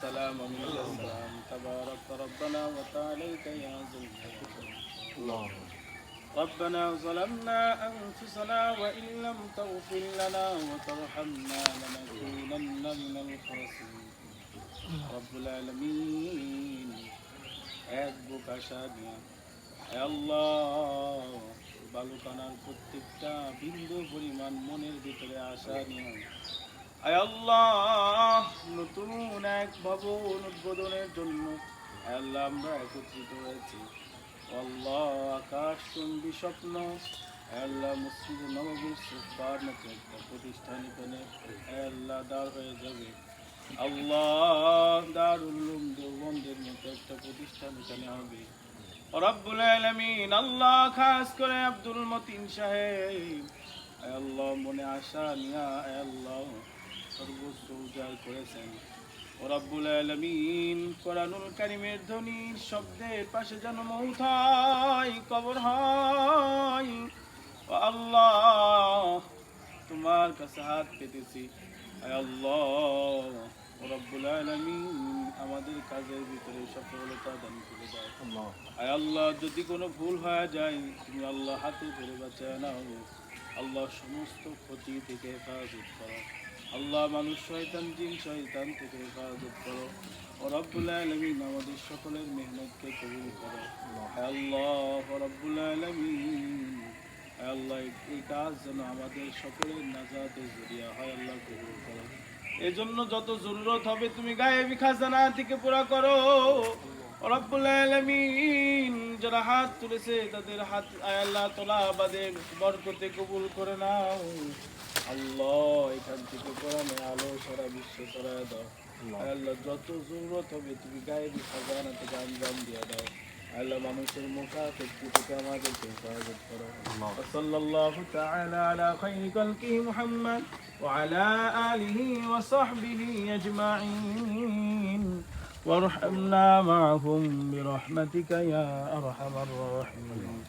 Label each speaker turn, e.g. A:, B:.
A: سلام من السلام تبارك ربنا وتعاليك يا ذو الجلال ربنا ظلمنا أنفسنا وإن لم تغفر لنا وترحمنا لنكونن من الخاسرين رب العالمين এক বুক আশা নিয়ে আল্লাহ বালুকানার প্রত্যেকটা বিন্দু পরিমাণ মনের ভিতরে আশা নিয়ে আয় আল্লাহ নতুন এক ভবন উদ্বোধনের জন্য আল্লাহ আমরা একত্রিত হয়েছি আল্লাহ আকাশ চুম্বী স্বপ্ন আল্লাহ মসজিদ নববীর সুফার মতো একটা প্রতিষ্ঠান এখানে আল্লাহ দাঁড় হয়ে যাবে আল্লাহ দারুল উলুম দেওবন্দের মতো একটা প্রতিষ্ঠান এখানে হবে রব্বুল আলামিন আল্লাহ খাস করে আব্দুল মতিন সাহেব আল্লাহ মনে আশা নিয়া আল্লাহ সর্বোচ্চ উজাড় করেছেন রব্বুল আলামিন কোরআনুল কারীমের ধ্বনির শব্দের পাশে যেন মউত হয় কবর হয় ও আল্লাহ তোমার কাছে হাত পেতেছি আল্লাহ রব্বুল আলামিন আমাদের কাজের ভিতরে সফলতা দান করে দাও আল্লাহ যদি কোনো ভুল হয়ে যায় তুমি আল্লাহ হাতে ধরে বাঁচায় নাও আল্লাহ সমস্ত ক্ষতি থেকে হেফাজত করো আল্লাহ মানুষ শয়তান জিন শয়তান থেকে হেফাজত করো ও রব্বুল আলামিন আমাদের সকলের মেহনতকে কবুল করো আল্লাহ রব্বুল আলামিন আল্লাহ এই কাজ যেন আমাদের সকলের নাজাতের জরিয়া হয় আল্লাহ কবুল করো এজন্য যত জরুরত হবে তুমি গায়েবী খাজানা থেকে পুরা করো রব্বুল আলামিন যারা হাত তুলেছে তাদের হাত আল্লাহ তোলা বাদে বরকতে কবুল করে নাও আল্লাহ এখান থেকে কোরআনে আলো সারা বিশ্ব ছড়ায় দাও আল্লাহ যত জরুরত হবে তুমি গায়েবী খাজানা থেকে আঞ্জাম দিয়ে দাও আল্লাহ মানুষের মুখাপেক্ষি থেকে আমাদেরকে হেফাজত করো সাল্লাল্লাহু তাআলা আলা খায়রি খালকিহি মুহাম্মদ ওয়া আলা আলিহি ওয়া সাহবিহি আজমাইন وارحمنا معهم برحمتك يا أرحم الراحمين